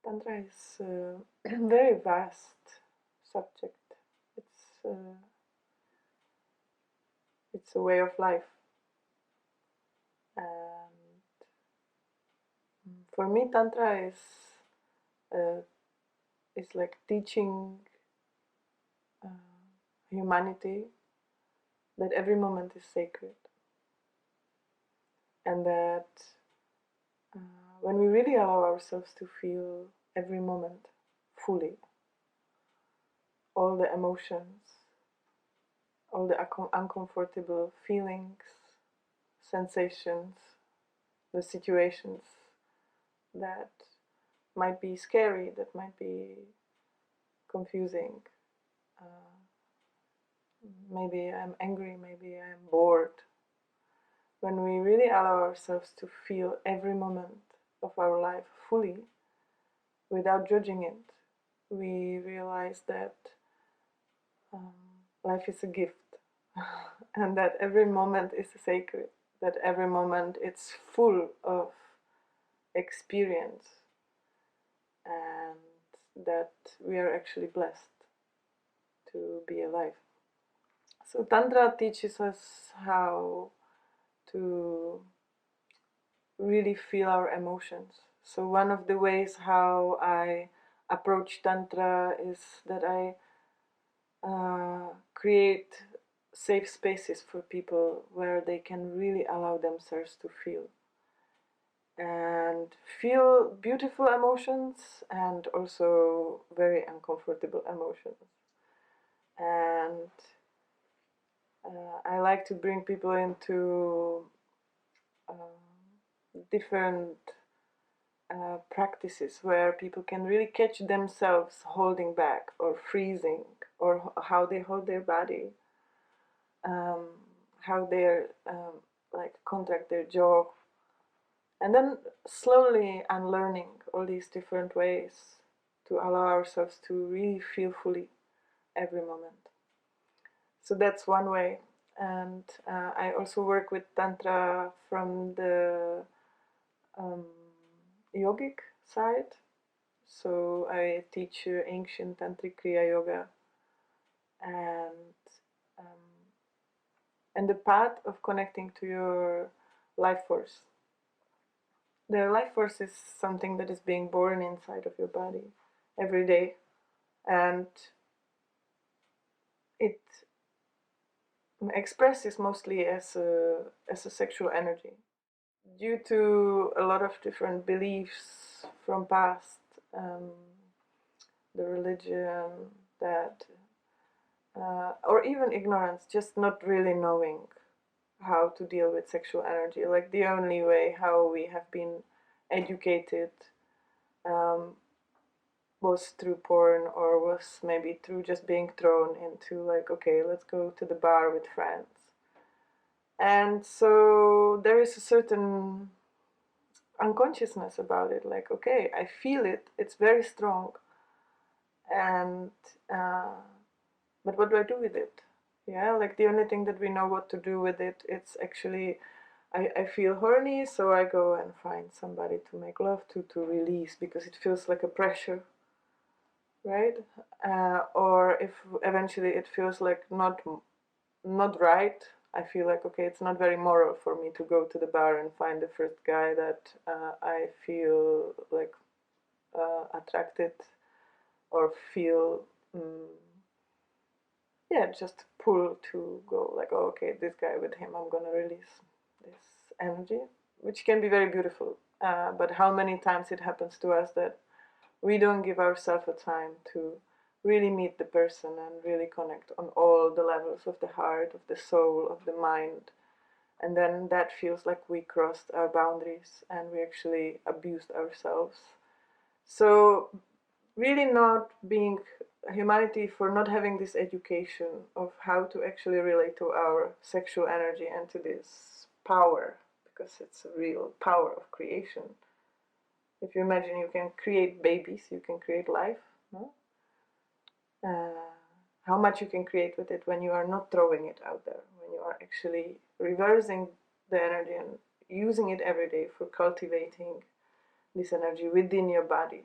Tantra is a very vast subject. It's uh, it's a way of life, and for me, Tantra uh, is like teaching uh, humanity that every moment is sacred, and that uh, when we really allow ourselves to feel every moment fully, all the emotions, all the uncomfortable feelings, sensations, the situations that might be scary, that might be confusing. Uh, Maybe I'm angry, maybe I'm bored. When we really allow ourselves to feel every moment of our life fully, without judging it, we realize that um, life is a gift and that every moment is sacred, that every moment it's full of experience, and that we are actually blessed to be alive. So Tantra teaches us how to really feel our emotions. So one of the ways how I approach Tantra is that I create safe spaces for people where they can really allow themselves to feel. And feel beautiful emotions and also very uncomfortable emotions. And I like to bring people into different practices where people can really catch themselves holding back or freezing, or how they hold their body, um, how they like contract their jaw, and then slowly unlearning all these different ways to allow ourselves to really feel fully every moment. So that's one way. And I also work with Tantra from the um, yogic side. So I teach ancient tantric kriya yoga, and um, and the path of connecting to your life force. The life force is something that is being born inside of your body every day, and it expresses mostly as a sexual energy. Due to a lot of different beliefs from past, um, the religion, that or even ignorance, just not really knowing how to deal with sexual energy. Like the only way how we have been educated um, was through porn, or was maybe through just being thrown into, like, okay, let's go to the bar with friends. And so there is a certain unconsciousness about it, like, okay, I feel it, it's very strong, and uh, but what do I do with it? Yeah, like the only thing that we know what to do with it, it's actually, I feel horny, so I go and find somebody to make love to release, because it feels like a pressure, right? Or if eventually it feels like not right, I feel like, okay, it's not very moral for me to go to the bar and find the first guy that I feel like attracted, or feel yeah, just pull to go, like, oh, okay, this guy, with him I'm gonna release this energy, which can be very beautiful. But how many times it happens to us that we don't give ourselves a time to really meet the person and really connect on all the levels of the heart, of the soul, of the mind. And then that feels like we crossed our boundaries and we actually abused ourselves. So really not being humanity, for not having this education of how to actually relate to our sexual energy and to this power, because it's a real power of creation. If you imagine, you can create babies, you can create life, no? How much you can create with it when you are not throwing it out there, when you are actually reversing the energy and using it every day for cultivating this energy within your body.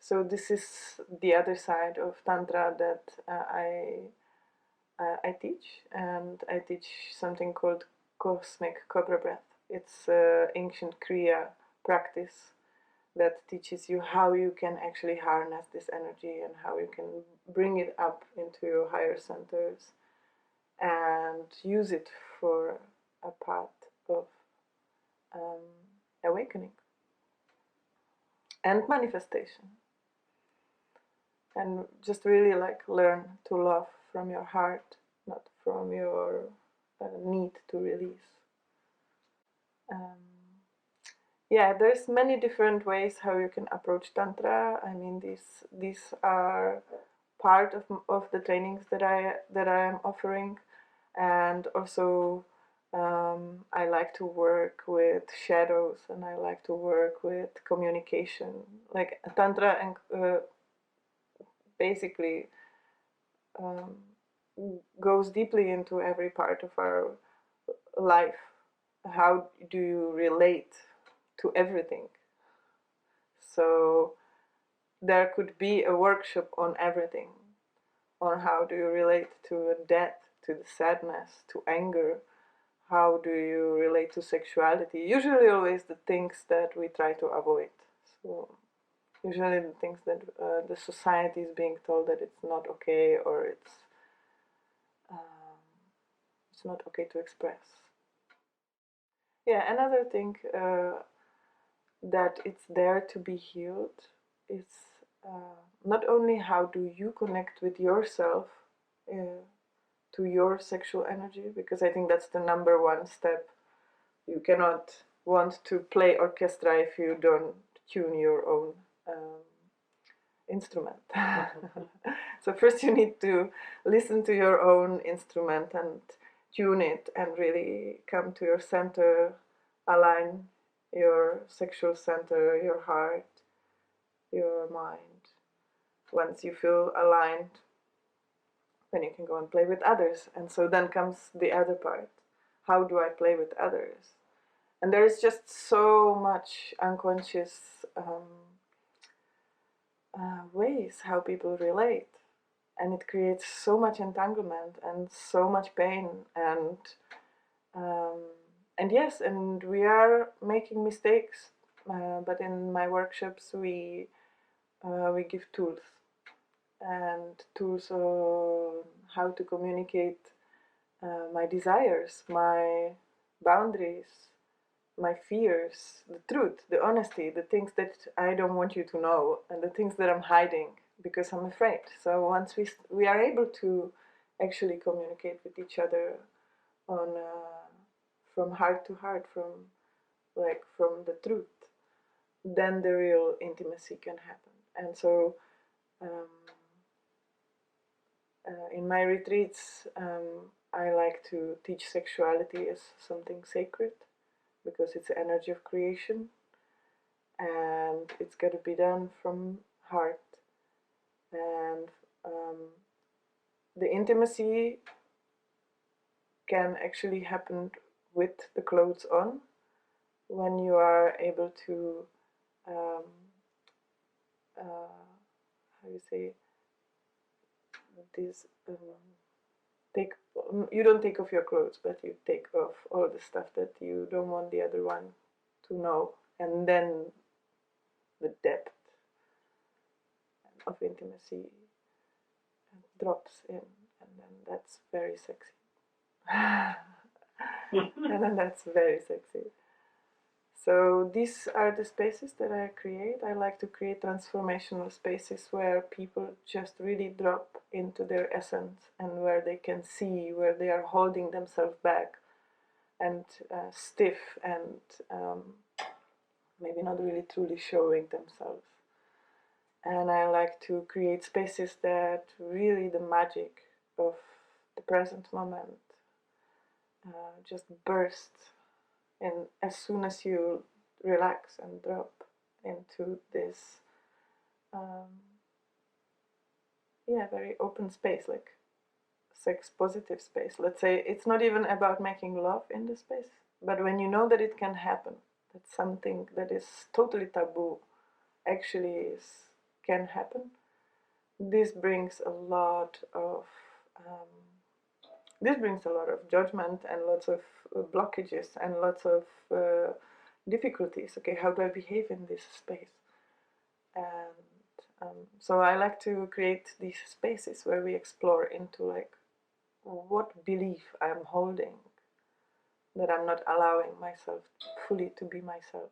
So this is the other side of Tantra that I teach, and I teach something called cosmic cobra breath. It's an ancient Kriya practice that teaches you how you can actually harness this energy and how you can bring it up into your higher centers and use it for a path of awakening and manifestation. And just really like learn to love from your heart, not from your need to release. Yeah, there's many different ways how you can approach Tantra. I mean, these are part of the trainings that I am offering, and also I like to work with shadows, and I like to work with communication. Like Tantra and basically goes deeply into every part of our life. How do you relate to everything? So there could be a workshop on everything, on how do you relate to death, to the sadness, to anger. How do you relate to sexuality? Usually always the things that we try to avoid. So usually the things that the society is being told that it's not okay, or it's not okay to express. Yeah, another thing that it's there to be healed is not only how do you connect with yourself to your sexual energy, because I think that's the number one step. You cannot want to play orchestra if you don't tune your own instrument. So first you need to listen to your own instrument and tune it and really come to your center, align your sexual center, your heart, your mind. Once you feel aligned, then you can go and play with others. And so then comes the other part. How do I play with others? And there is just so much unconscious ways how people relate, and it creates so much entanglement and so much pain, and yes, and we are making mistakes, but in my workshops we give tools on how to communicate my desires, my boundaries, my fears, the truth, the honesty, the things that I don't want you to know, and the things that I'm hiding because I'm afraid. So once we are able to actually communicate with each other on from heart to heart, from the truth, then the real intimacy can happen. And so in my retreats, I like to teach sexuality as something sacred, because it's the energy of creation, and it's got to be done from heart. And the intimacy can actually happen with the clothes on, when you are able to how you say this you don't take off your clothes, but you take off all the stuff that you don't want the other one to know, and then the depth of intimacy drops in, and then that's very sexy. And then that's very sexy. So these are the spaces that I create. I like to create transformational spaces where people just really drop into their essence, and where they can see where they are holding themselves back and stiff, and maybe not really truly showing themselves. And I like to create spaces that really the magic of the present moment just bursts. And as soon as you relax and drop into this very open space, like sex positive space, let's say, it's not even about making love in the space, but when you know that it can happen, that something that is totally taboo actually can happen. This brings a lot of judgment and lots of blockages and lots of difficulties. Okay, how do I behave in this space? And so I like to create these spaces where we explore into like what belief I'm holding that I'm not allowing myself fully to be myself.